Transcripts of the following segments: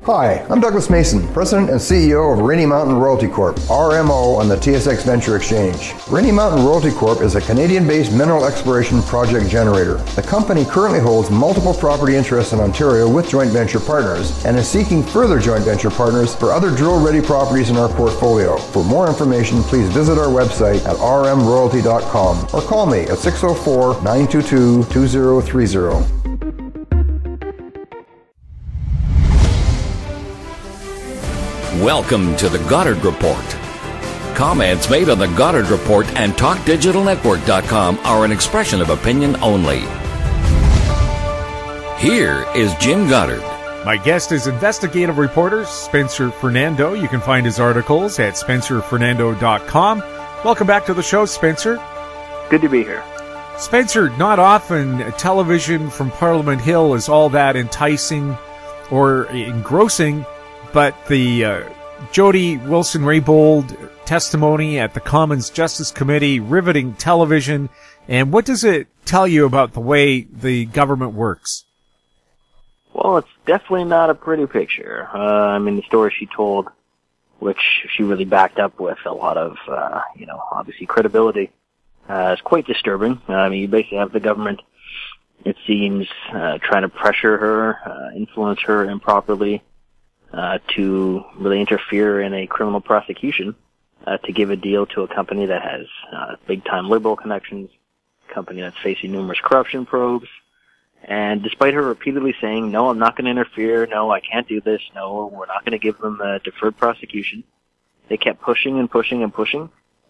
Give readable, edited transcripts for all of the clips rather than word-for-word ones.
Hi, I'm Douglas Mason, President and CEO of Rainy Mountain Royalty Corp., RMO, on the TSX Venture Exchange. Rainy Mountain Royalty Corp. is a Canadian-based mineral exploration project generator. The company currently holds multiple property interests in Ontario with joint venture partners and is seeking further joint venture partners for other drill-ready properties in our portfolio. For more information, please visit our website at rmroyalty.com or call me at 604-922-2030. Welcome to the Goddard Report. Comments made on the Goddard Report and TalkDigitalNetwork.com are an expression of opinion only. Here is Jim Goddard. My guest is investigative reporter Spencer Fernando. You can find his articles at SpencerFernando.com. Welcome back to the show, Spencer. Good to be here. Spencer, not often television from Parliament Hill is all that enticing or engrossing, but the Jody Wilson-Raybould testimony at the Commons Justice Committee, riveting television. And what does it tell you about the way the government works? Well, it's definitely not a pretty picture. The story she told, which she really backed up with a lot of, obviously credibility, is quite disturbing. You basically have the government, it seems, trying to pressure her, influence her improperly, to really interfere in a criminal prosecution, to give a deal to a company that has big-time liberal connections, a company that's facing numerous corruption probes. And despite her repeatedly saying, no, I'm not going to interfere, no, I can't do this, no, we're not going to give them a deferred prosecution, they kept pushing and pushing and pushing.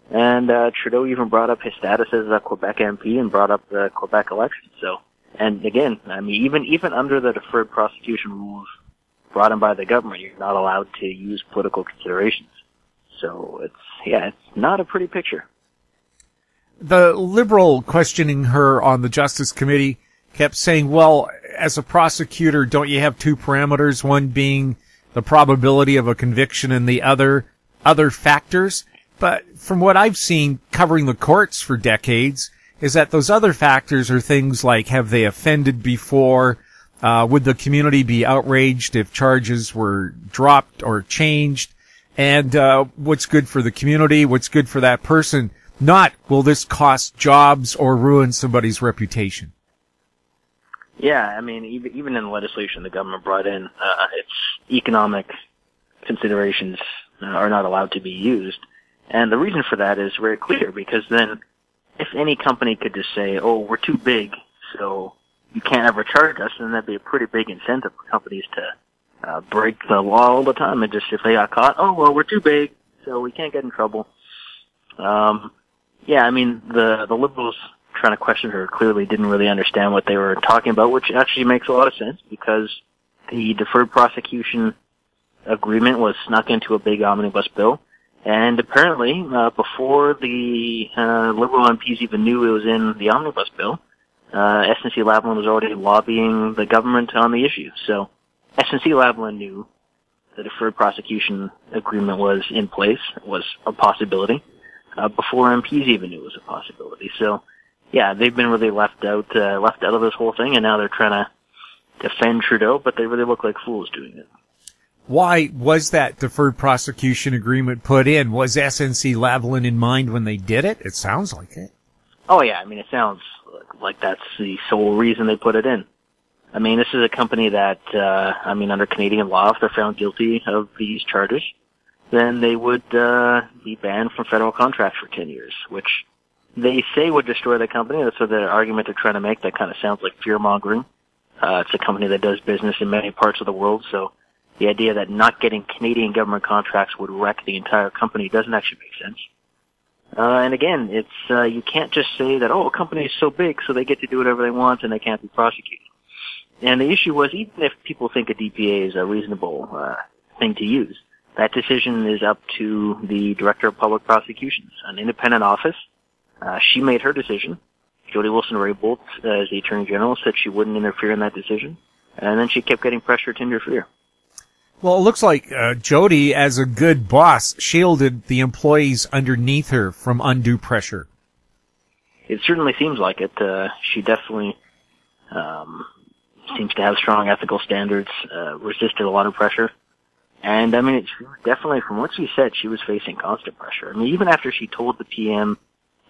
And Trudeau even brought up his status as a Quebec MP and brought up the Quebec election. So, and again, even under the deferred prosecution rules brought in by the government, you're not allowed to use political considerations. So it's not a pretty picture. The Liberal questioning her on the Justice Committee kept saying, well, as a prosecutor, don't you have two parameters, one being the probability of a conviction and the other factors? But from what I've seen covering the courts for decades is that those other factors are things like, have they offended before? Would the community be outraged if charges were dropped or changed? And what's good for the community? What's good for that person? Not, will this cost jobs or ruin somebody's reputation? Yeah, even in the legislation the government brought in, its economic considerations are not allowed to be used. And the reason for that is very clear, because then if any company could just say, oh, we're too big, so you can't ever charge us, and that'd be a pretty big incentive for companies to break the law all the time. And just if they got caught, oh, well, we're too big, so we can't get in trouble. The Liberals trying to question her clearly didn't really understand what they were talking about, which actually makes a lot of sense, because the deferred prosecution agreement was snuck into a big omnibus bill. And apparently, before the Liberal MPs even knew it was in the omnibus bill, SNC-Lavalin was already lobbying the government on the issue. So SNC-Lavalin knew the deferred prosecution agreement was in place, was a possibility, before MPs even knew it was a possibility. So, yeah, they've been really left out of this whole thing, and now they're trying to defend Trudeau, but they really look like fools doing it. Why was that deferred prosecution agreement put in? Was SNC-Lavalin in mind when they did it? It sounds like it. Oh, yeah. It sounds like that's the sole reason they put it in. This is a company that, under Canadian law, if they're found guilty of these charges, then they would be banned from federal contracts for 10 years, which they say would destroy the company. That's the argument they're trying to make. That kind of sounds like fear-mongering. It's a company that does business in many parts of the world, so the idea that not getting Canadian government contracts would wreck the entire company doesn't actually make sense. And again, it's you can't just say that, a company is so big, so they get to do whatever they want and they can't be prosecuted. And the issue was, even if people think a DPA is a reasonable thing to use, that decision is up to the Director of Public Prosecutions, an independent office. She made her decision. Jody Wilson-Raybould, as the Attorney General, said she wouldn't interfere in that decision. And then she kept getting pressure to interfere. Well, it looks like Jody, as a good boss, shielded the employees underneath her from undue pressure. It certainly seems like it. She definitely seems to have strong ethical standards, resisted a lot of pressure. And I mean, it's definitely, from what she said, she was facing constant pressure. I mean, even after she told the PM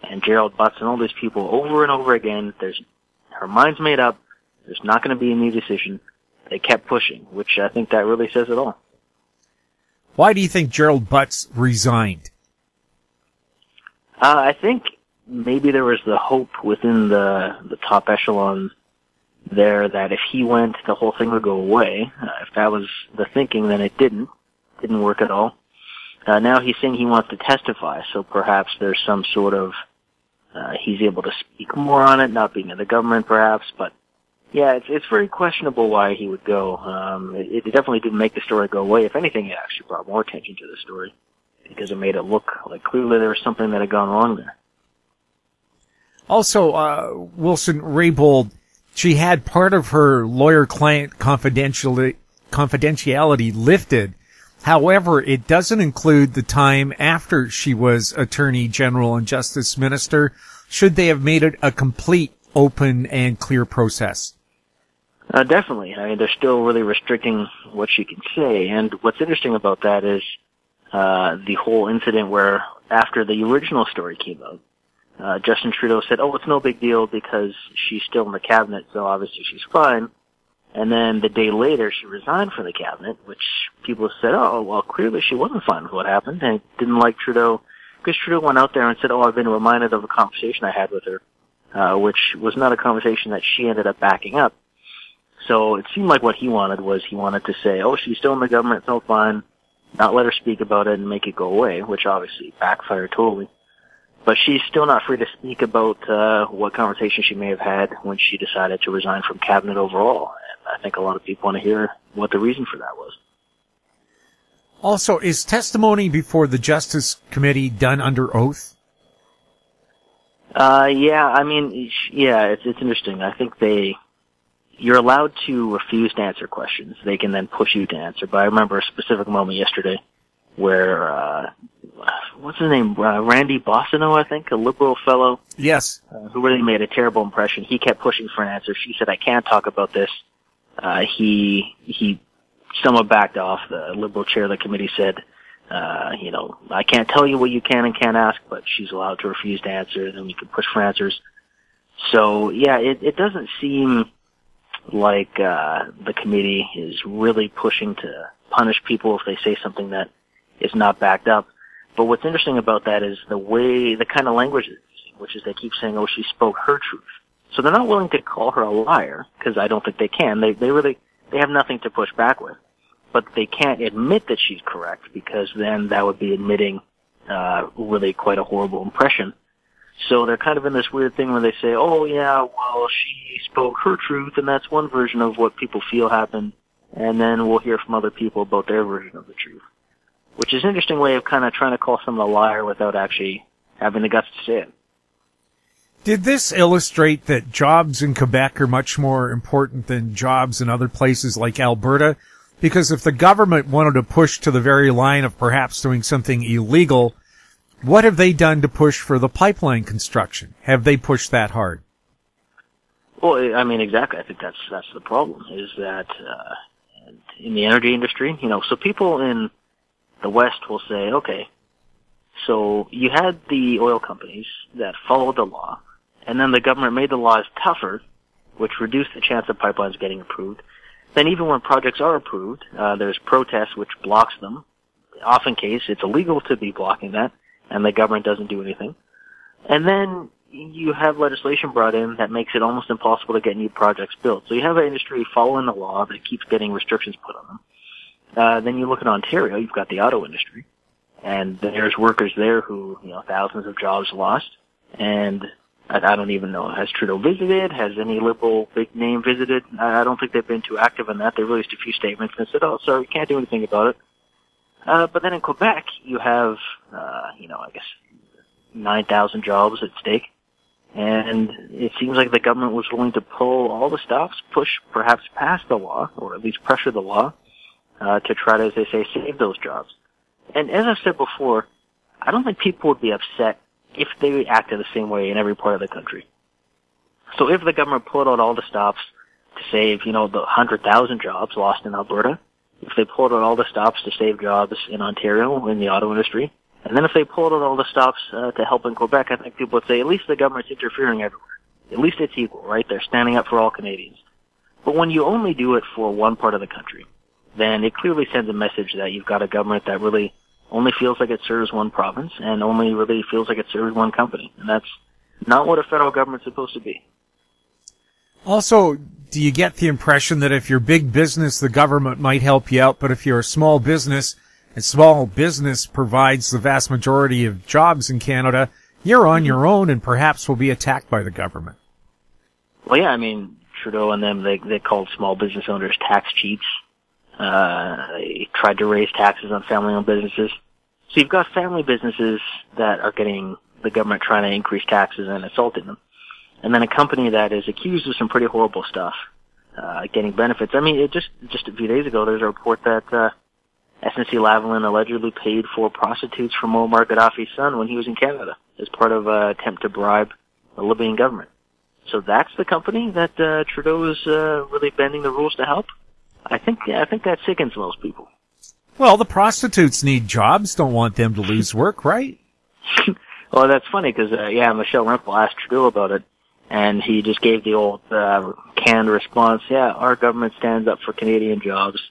and Gerald Butts and all these people over and over again, her mind's made up, there's not going to be a new decision, they kept pushing, which I think that really says it all. Why do you think Gerald Butts resigned? I think maybe there was the hope within the top echelon there that if he went, the whole thing would go away. If that was the thinking, then it didn't work at all. Now he's saying he wants to testify, so perhaps there's some sort of, he's able to speak more on it, not being in the government perhaps, but yeah, it's very questionable why he would go. It definitely didn't make the story go away. If anything, it actually brought more attention to the story because it made it look like clearly there was something that had gone wrong there. Also, Wilson-Raybould, she had part of her lawyer-client confidentiality lifted. However, it doesn't include the time after she was Attorney General and Justice Minister. Should they have made it a complete, open, and clear process? Definitely. I mean, they're still really restricting what she can say. And what's interesting about that is the whole incident where after the original story came out, Justin Trudeau said, oh, it's no big deal because she's still in the cabinet, so obviously she's fine. And then the day later, she resigned from the cabinet, which people said, oh, well, clearly she wasn't fine with what happened and didn't like Trudeau. Because Trudeau went out there and said, oh, I've been reminded of a conversation I had with her, which was not a conversation that she ended up backing up. So it seemed like what he wanted was he wanted to say, oh, she's still in the government, it's all fine, not let her speak about it and make it go away, which obviously backfired totally. But she's still not free to speak about what conversation she may have had when she decided to resign from cabinet overall. And I think a lot of people want to hear what the reason for that was. Also, is testimony before the Justice Committee done under oath? Yeah, I mean, yeah, it's interesting. I think you're allowed to refuse to answer questions. They can then push you to answer. But I remember a specific moment yesterday where, what's his name? Randy Bossino, I think, a liberal fellow. Yes. Who really made a terrible impression. He kept pushing for an answer. She said, I can't talk about this. He somewhat backed off. The liberal chair of the committee said, I can't tell you what you can and can't ask, but she's allowed to refuse to answer, and then we can push for answers. So, yeah, it doesn't seem like the committee is really pushing to punish people if they say something that is not backed up. But what's interesting about that is the kind of language they're using, which is they keep saying, oh, she spoke her truth. So they're not willing to call her a liar, because I don't think they can. They have nothing to push back with. But they can't admit that she's correct, because then that would be admitting really quite a horrible impression. So they're kind of in this weird thing where they say, oh, yeah, well, she spoke her truth, and that's one version of what people feel happened, and then we'll hear from other people about their version of the truth. Which is an interesting way of kind of trying to call someone a liar without actually having the guts to say it. Did this illustrate that jobs in Quebec are much more important than jobs in other places like Alberta? Because if the government wanted to push to the very line of perhaps doing something illegal, what have they done to push for the pipeline construction? Have they pushed that hard? Well, I mean, exactly. I think that's the problem, is that in the energy industry, so people in the West will say, okay, so you had the oil companies that followed the law, and then the government made the laws tougher, which reduced the chance of pipelines getting approved. Then even when projects are approved, there's protests which blocks them. Often case, it's illegal to be blocking that, and the government doesn't do anything. And then you have legislation brought in that makes it almost impossible to get new projects built. So you have an industry following the law that keeps getting restrictions put on them. Then you look at Ontario, you've got the auto industry, and there's workers there who, thousands of jobs lost, and I don't even know, has Trudeau visited? Has any liberal big name visited? I don't think they've been too active in that. They released a few statements and said, oh, sorry, we can't do anything about it. But then in Quebec, you have, I guess 9,000 jobs at stake, and it seems like the government was willing to pull all the stops, push perhaps past the law, or at least pressure the law, to try to, as they say, save those jobs. And as I've said before, I don't think people would be upset if they acted the same way in every part of the country. So if the government pulled out all the stops, to save, the 100,000 jobs lost in Alberta, if they pulled out all the stops to save jobs in Ontario in the auto industry, and then if they pulled out all the stops to help in Quebec, I think people would say at least the government's interfering everywhere. At least it's equal, right? They're standing up for all Canadians. But when you only do it for one part of the country, then it clearly sends a message that you've got a government that really only feels like it serves one province and only really feels like it serves one company. And that's not what a federal government's supposed to be. Also, do you get the impression that if you're big business, the government might help you out, but if you're a small business, and small business provides the vast majority of jobs in Canada, you're on your own and perhaps will be attacked by the government? Well, yeah, Trudeau and them, they called small business owners tax cheats. They tried to raise taxes on family-owned businesses. So you've got family businesses that are getting the government trying to increase taxes and assaulting them. And then a company that is accused of some pretty horrible stuff, getting benefits. Just a few days ago, there's a report that SNC-Lavalin allegedly paid for prostitutes for Muammar Gaddafi's son when he was in Canada as part of an attempt to bribe the Libyan government. So that's the company that Trudeau is really bending the rules to help. I think that sickens most people. Well, the prostitutes need jobs, don't want them to lose work, right? Well, that's funny because, Michelle Rempel asked Trudeau about it, and he just gave the old canned response, our government stands up for Canadian jobs.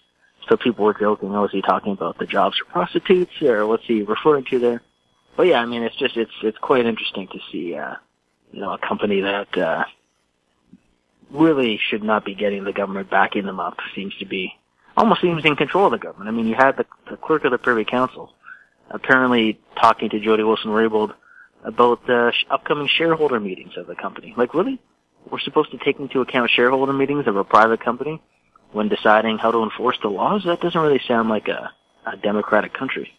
So people were joking, is he talking about the jobs for prostitutes, or what's he referring to there? But yeah, it's quite interesting to see, a company that really should not be getting the government backing them up, almost seems in control of the government. You had the clerk of the Privy Council apparently talking to Jody Wilson-Raybould about the upcoming shareholder meetings of the company. Like, really? We're supposed to take into account shareholder meetings of a private company when deciding how to enforce the laws? That doesn't really sound like a democratic country.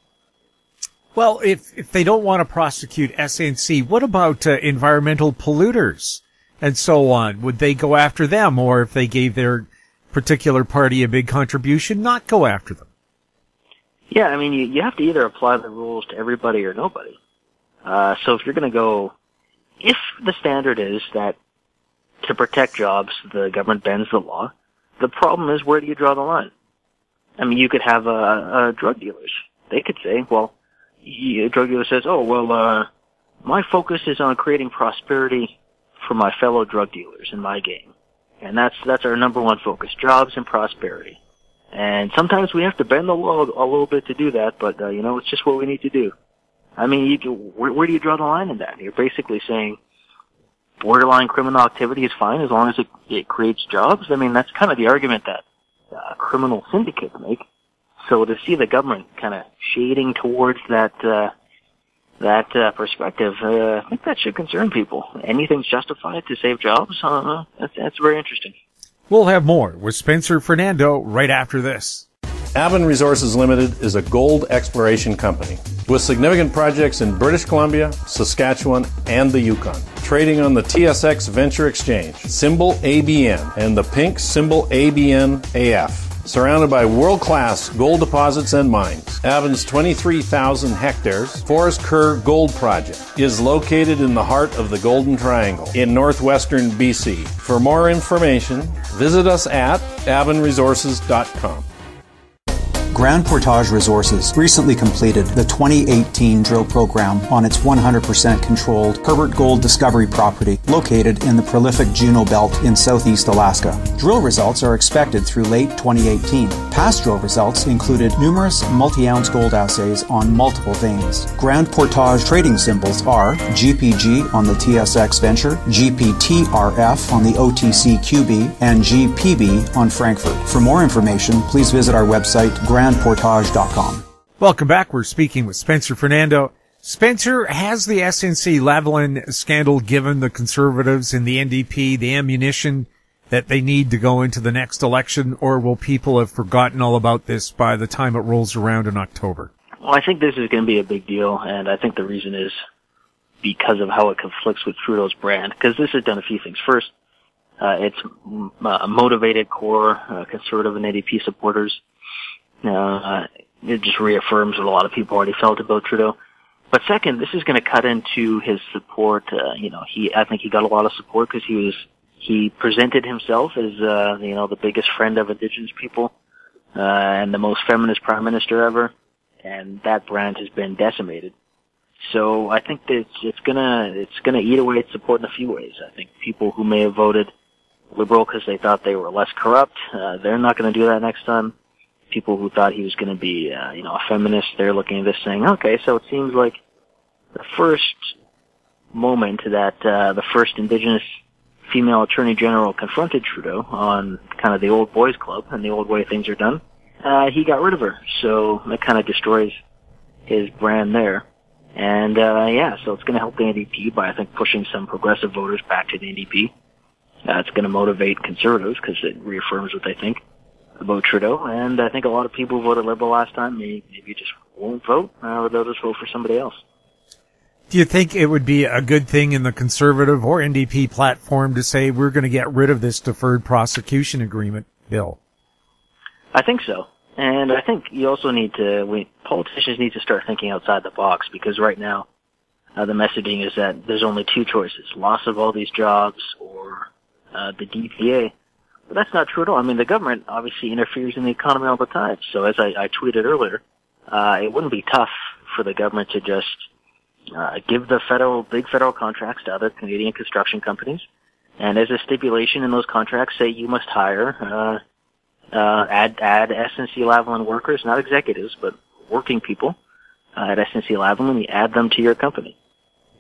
Well, if they don't want to prosecute SNC, what about environmental polluters and so on? Would they go after them? Or if they gave their particular party a big contribution, not go after them? Yeah, you have to either apply the rules to everybody or nobody. So if you're going to go, if the standard is that to protect jobs, the government bends the law, the problem is, where do you draw the line? You could have drug dealers. They could say, well, a drug dealer says, my focus is on creating prosperity for my fellow drug dealers in my game. And that's our number one focus, jobs and prosperity. And sometimes we have to bend the law a little bit to do that, but, it's just what we need to do. Where do you draw the line in that? You're basically saying borderline criminal activity is fine as long as it creates jobs. That's kind of the argument that criminal syndicates make. So to see the government kind of shading towards that perspective, I think that should concern people. Anything's justified to save jobs. That's very interesting. We'll have more with Spencer Fernando right after this. Avon Resources Limited is a gold exploration company with significant projects in British Columbia, Saskatchewan, and the Yukon. Trading on the TSX Venture Exchange, symbol ABN, and the pink symbol ABN-AF. Surrounded by world-class gold deposits and mines, Avon's 23,000 hectares Forest Kerr Gold Project is located in the heart of the Golden Triangle in northwestern BC. For more information, visit us at avonresources.com. Grand Portage Resources recently completed the 2018 drill program on its 100% controlled Herbert Gold Discovery property located in the prolific Juneau Belt in southeast Alaska. Drill results are expected through late 2018. Past drill results included numerous multi-ounce gold assays on multiple veins. Grand Portage trading symbols are GPG on the TSX Venture, GPTRF on the OTCQB, and GPB on Frankfurt. For more information, please visit our website, grandportage.com. Welcome back. We're speaking with Spencer Fernando. Spencer, has the SNC-Lavalin scandal given the Conservatives and the NDP the ammunition that they need to go into the next election, or will people have forgotten all about this by the time it rolls around in October? Well, I think this is going to be a big deal, and I think the reason is because of how it conflicts with Trudeau's brand, because this has done a few things. First, it's motivated core Conservative and NDP supporters. It just reaffirms what a lot of people already felt about Trudeau. But second, this is going to cut into his support. I think he got a lot of support because he was He presented himself as, the biggest friend of Indigenous people, and the most feminist prime minister ever, and that brand has been decimated. So I think that it's gonna eat away at support in a few ways. I think people who may have voted Liberal because they thought they were less corrupt, they're not going to do that next time. People who thought he was going to be, a feminist, they're looking at this saying, okay, so it seems like the first moment that the first Indigenous female Attorney General confronted Trudeau on kind of the old boys club and the old way things are done, he got rid of her. So that kind of destroys his brand there. And, so it's going to help the NDP by, I think, pushing some progressive voters back to the NDP. It's going to motivate conservatives because it reaffirms what they think about Trudeau. And I think a lot of people who voted Liberal last time maybe just won't vote, or they'll just vote for somebody else. Do you think it would be a good thing in the Conservative or NDP platform to say we're going to get rid of this deferred prosecution agreement bill? I think so. And I think you also politicians need to start thinking outside the box, because right now the messaging is that there's only two choices: loss of all these jobs or the DPA. But that's not true at all. I mean, the government obviously interferes in the economy all the time. So as I tweeted earlier, it wouldn't be tough for the government to just give the big federal contracts to other Canadian construction companies, and as a stipulation in those contracts, say you must hire, add SNC-Lavalin workers, not executives, but working people at SNC-Lavalin, you add them to your company.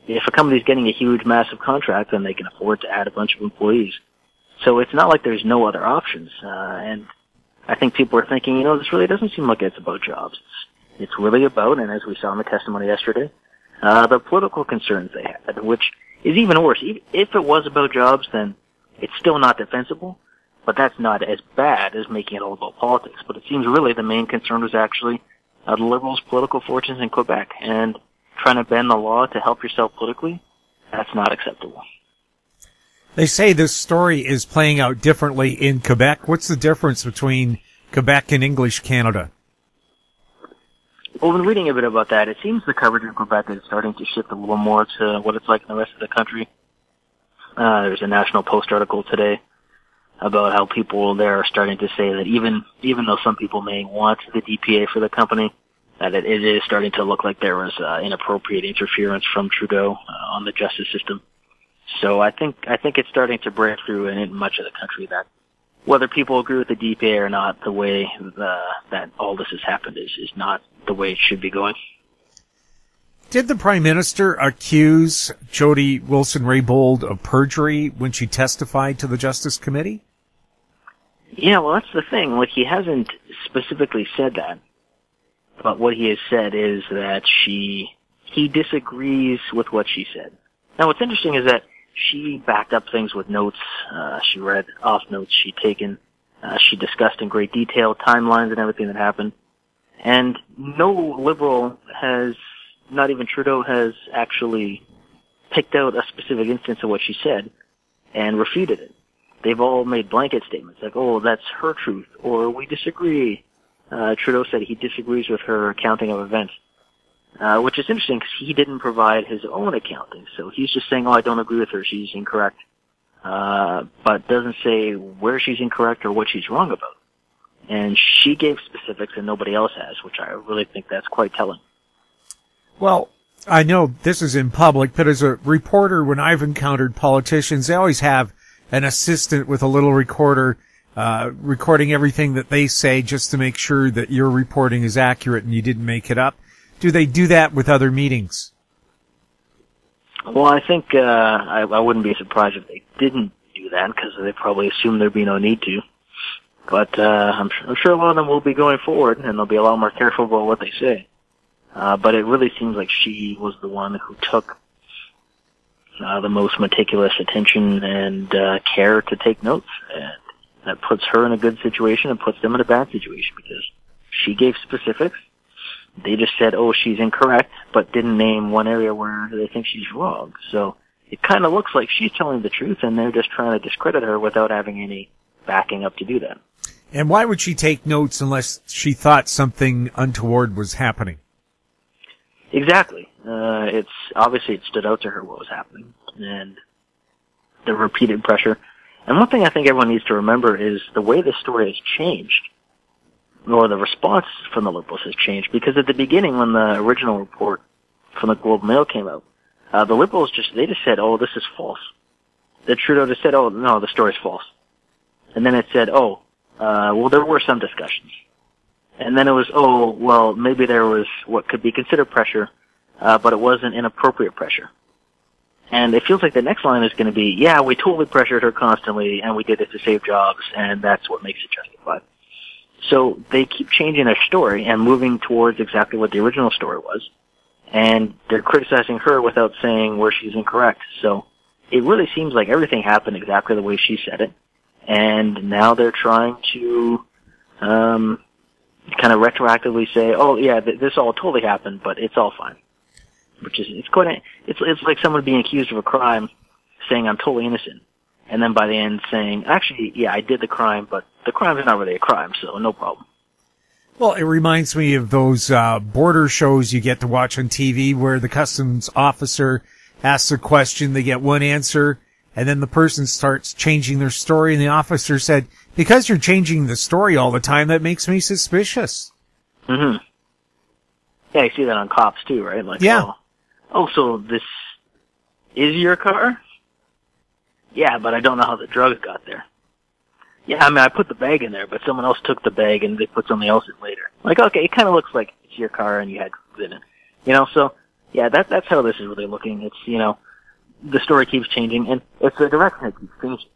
If a company's getting a huge, massive contract, then they can afford to add a bunch of employees. So it's not like there's no other options. And I think people are thinking, this really doesn't seem like it's about jobs. It's really about, and as we saw in the testimony yesterday, the political concerns they had, which is even worse. If it was about jobs, then it's still not defensible, but that's not as bad as making it all about politics. But it seems really the main concern was actually the Liberals' political fortunes in Quebec, and trying to bend the law to help yourself politically, that's not acceptable. They say this story is playing out differently in Quebec. What's the difference between Quebec and English Canada? Well, when reading a bit about that, it seems the coverage in Quebec is starting to shift a little more to what it's like in the rest of the country. There's a National Post article today about how people there are starting to say that even though some people may want the DPA for the company, that it is starting to look like there was inappropriate interference from Trudeau on the justice system. So I think it's starting to break through in much of the country that whether people agree with the DPA or not, the way that all this has happened is not the way it should be going. Did the Prime Minister accuse Jody Wilson-Raybould of perjury when she testified to the Justice Committee? Yeah, well, that's the thing. Like, he hasn't specifically said that. But what he has said is that he disagrees with what she said. Now, what's interesting is that she backed up things with notes. She read off notes she'd taken. She discussed in great detail timelines and everything that happened. And no Liberal not even Trudeau, has actually picked out a specific instance of what she said and refuted it. They've all made blanket statements like, oh, that's her truth, or we disagree. Trudeau said he disagrees with her accounting of events, which is interesting because he didn't provide his own accounting. So he's just saying, oh, I don't agree with her, she's incorrect, but doesn't say where she's incorrect or what she's wrong about. And she gave specifics and nobody else has, which I really think that's quite telling. Well, I know this is in public, but as a reporter, when I've encountered politicians, they always have an assistant with a little recorder recording everything that they say just to make sure that your reporting is accurate and you didn't make it up. Do they do that with other meetings? Well, I think I wouldn't be surprised if they didn't do that because they probably assume there'd be no need to. But I'm sure a lot of them will be going forward, and they'll be a lot more careful about what they say. But it really seems like she was the one who took the most meticulous attention and care to take notes. And that puts her in a good situation and puts them in a bad situation because she gave specifics. They just said, oh, she's incorrect, but didn't name one area where they think she's wrong. So it kind of looks like she's telling the truth, and they're just trying to discredit her without having any backing up to do that. And why would she take notes unless she thought something untoward was happening? Exactly. It's obviously it stood out to her what was happening, and the repeated pressure. And one thing I think everyone needs to remember is the way this story has changed, or the response from the Liberals has changed, because at the beginning when the original report from the Globe and Mail came out, the Liberals just said, oh, this is false. The Trudeau just said, oh, no, the story's false. And then it said, oh, well, there were some discussions. And then it was, oh, well, maybe there was what could be considered pressure, but it wasn't inappropriate pressure. And it feels like the next line is going to be, yeah, we totally pressured her constantly, and we did it to save jobs, and that's what makes it justified. So they keep changing their story and moving towards exactly what the original story was, and they're criticizing her without saying where she's incorrect. So it really seems like everything happened exactly the way she said it, and now they're trying to kind of retroactively say, oh, yeah, this all totally happened, but it's all fine. Which is, it's like someone being accused of a crime saying I'm totally innocent, and then by the end saying, actually, yeah, I did the crime, but the crime is not really a crime, so no problem. Well, it reminds me of those border shows you get to watch on TV where the customs officer asks a question, they get one answer, and then the person starts changing their story, and the officer said, because you're changing the story all the time, that makes me suspicious. Mm-hmm. Yeah, you see that on cops too, right? Like, yeah. Oh, so this is your car? Yeah, but I don't know how the drugs got there. Yeah, I mean, I put the bag in there, but someone else took the bag and they put something else in later. Like, okay, it kind of looks like it's your car and you had drugs in it. You know, so, yeah, that's how this is really looking. It's, you know, the story keeps changing, and it's the direction it keeps changing.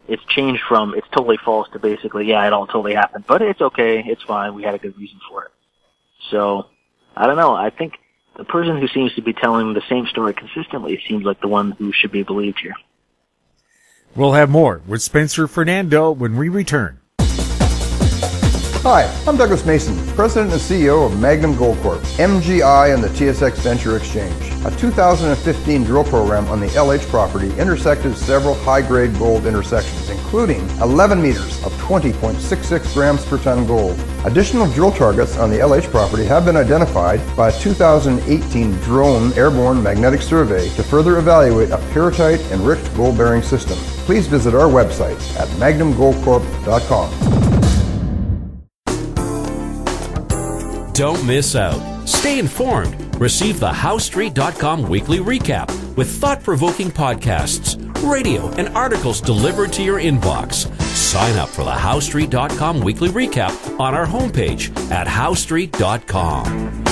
It's changed from it's totally false to basically, yeah, it all totally happened, but it's okay, it's fine, we had a good reason for it. So, I don't know, I think the person who seems to be telling the same story consistently seems like the one who should be believed here. We'll have more with Spencer Fernando when we return. Hi, I'm Douglas Mason, President and CEO of Magnum Gold Corp, MGI and the TSX Venture Exchange. A 2015 drill program on the LH property intersected several high-grade gold intersections, including 11 meters of 20.66 grams per ton gold. Additional drill targets on the LH property have been identified by a 2018 drone airborne magnetic survey to further evaluate a pyrrhotite-enriched gold-bearing system. Please visit our website at magnumgoldcorp.com. Don't miss out. Stay informed. Receive the HowStreet.com weekly recap with thought-provoking podcasts, radio, and articles delivered to your inbox. Sign up for the HowStreet.com weekly recap on our homepage at HowStreet.com.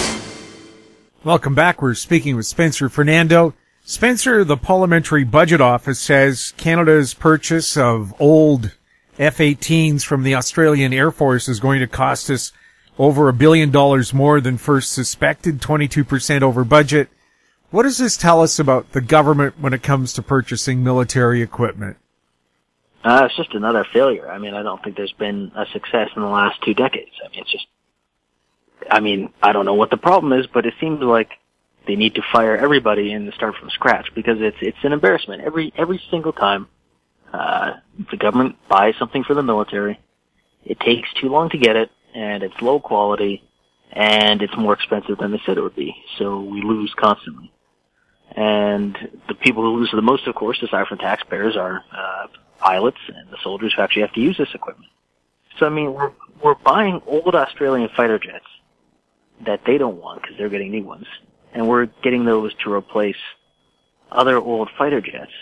Welcome back. We're speaking with Spencer Fernando. Spencer, the Parliamentary Budget Office says Canada's purchase of old F-18s from the Australian Air Force is going to cost us over $1 billion more than first suspected, 22% over budget. What does this tell us about the government when it comes to purchasing military equipment? It's just another failure. I mean, I don't think there's been a success in the last 2 decades. I mean, it's just, I don't know what the problem is, but it seems like they need to fire everybody and start from scratch because it's an embarrassment. Every single time, the government buys something for the military, it takes too long to get it, and it's low quality, and it's more expensive than they said it would be. So we lose constantly. And the people who lose the most, of course, aside from taxpayers, are pilots and the soldiers who actually have to use this equipment. So, I mean, we're buying old Australian fighter jets that they don't want because they're getting new ones. And we're getting those to replace other old fighter jets.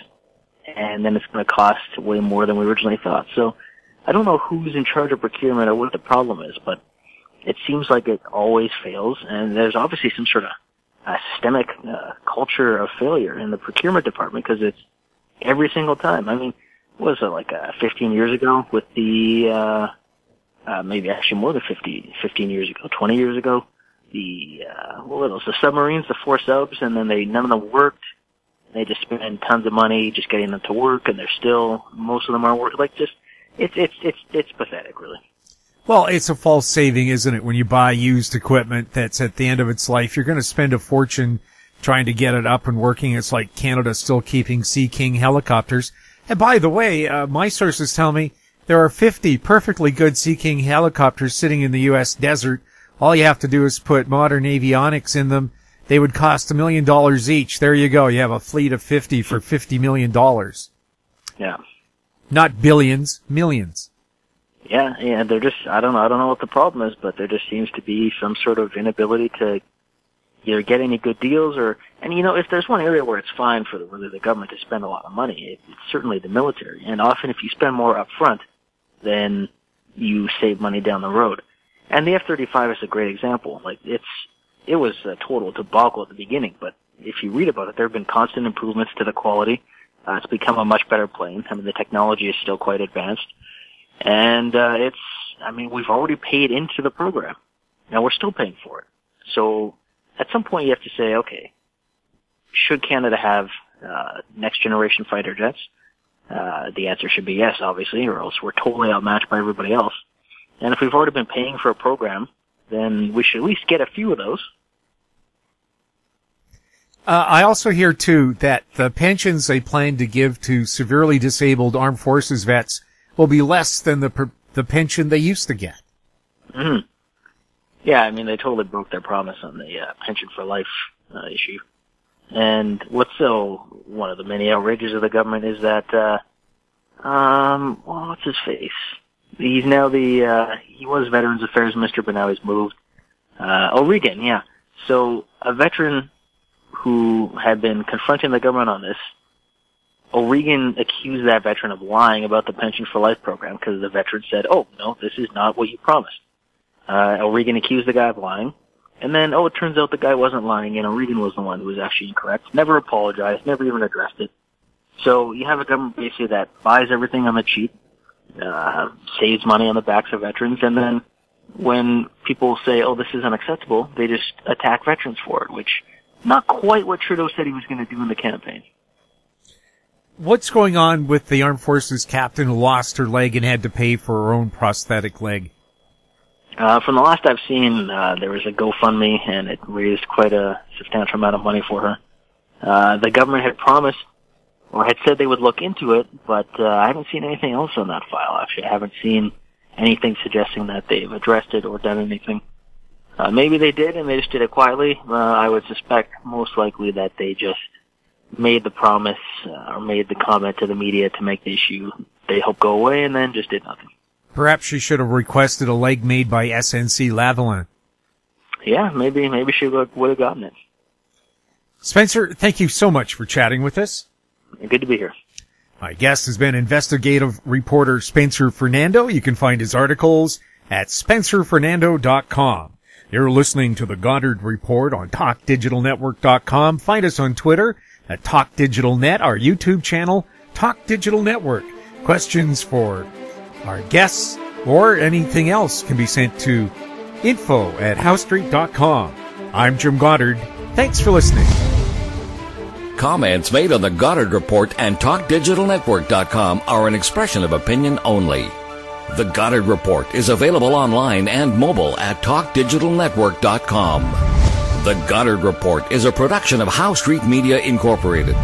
And then it's going to cost way more than we originally thought. So I don't know who's in charge of procurement or what the problem is, but it seems like it always fails, and there's obviously some sort of systemic culture of failure in the procurement department because it's every single time. I mean, what was it, like 15 years ago with the, maybe actually more than 15 years ago, 20 years ago, the submarines, the 4 subs, and then none of them worked. They just spent tons of money just getting them to work, and most of them aren't working. Like, just, it's pathetic, really. Well, it's a false saving, isn't it? When you buy used equipment that's at the end of its life, you're going to spend a fortune trying to get it up and working. It's like Canada still keeping Sea King helicopters. And by the way, my sources tell me there are 50 perfectly good Sea King helicopters sitting in the U.S. desert. All you have to do is put modern avionics in them. They would cost $1 million each. There you go. You have a fleet of 50 for $50 million. Yeah. Not billions, millions. Yeah, they're just, I don't know what the problem is, but there just seems to be some sort of inability to either get any good deals and if there's one area where it's fine for the government to spend a lot of money, it's certainly the military. And often if you spend more up front, then you save money down the road. And the F-35 is a great example. Like, it was a total debacle at the beginning, but if you read about it, there have been constant improvements to the quality. It's become a much better plane. I mean, the technology is still quite advanced. And we've already paid into the program. Now we're still paying for it. So at some point you have to say, okay, should Canada have next generation fighter jets? The answer should be yes, obviously, or else we're totally outmatched by everybody else. And if we've already been paying for a program, then we should at least get a few of those. I also hear, too, that the pensions they plan to give to severely disabled armed forces vets will be less than the pension they used to get. Mm-hmm. Yeah, I mean, they totally broke their promise on the pension for life issue. And what's one of the many outrages of the government is that, what's his face? He's now he was Veterans Affairs Minister, but now he's moved. O'Regan, yeah. So a veteran who had been confronting the government on this, O'Regan accused that veteran of lying about the pension for life program because the veteran said, oh, no, this is not what you promised. O'Regan accused the guy of lying. And then, it turns out the guy wasn't lying, and O'Regan was the one who was actually incorrect. Never apologized, never even addressed it. So you have a government basically that buys everything on the cheap, saves money on the backs of veterans, and then when people say, oh, this is unacceptable, they just attack veterans for it, which not quite what Trudeau said he was going to do in the campaign. What's going on with the Armed Forces captain who lost her leg and had to pay for her own prosthetic leg? From the last I've seen, there was a GoFundMe, and it raised quite a substantial amount of money for her. The government had promised, or had said they would look into it, but I haven't seen anything else on that file. Actually, I haven't seen anything suggesting that they've addressed it or done anything. Maybe they did, and they just did it quietly. I would suspect most likely that they just made the promise or made the comment to the media to make the issue they hope go away, and then just did nothing. Perhaps she should have requested a leg made by SNC-Lavalin. Yeah, maybe she would have gotten it. Spencer, thank you so much for chatting with us. Good to be here. My guest has been investigative reporter Spencer Fernando. You can find his articles at spencerfernando.com. You're listening to the Goddard Report on TalkDigitalNetwork.com. Find us on Twitter at TalkDigitalNet, our YouTube channel, Talk Digital Network. Questions for our guests or anything else can be sent to info@howstreet.com. I'm Jim Goddard. Thanks for listening. Comments made on the Goddard Report and TalkDigitalNetwork.com are an expression of opinion only. The Goddard Report is available online and mobile at TalkDigitalNetwork.com. The Goddard Report is a production of How Street Media Incorporated.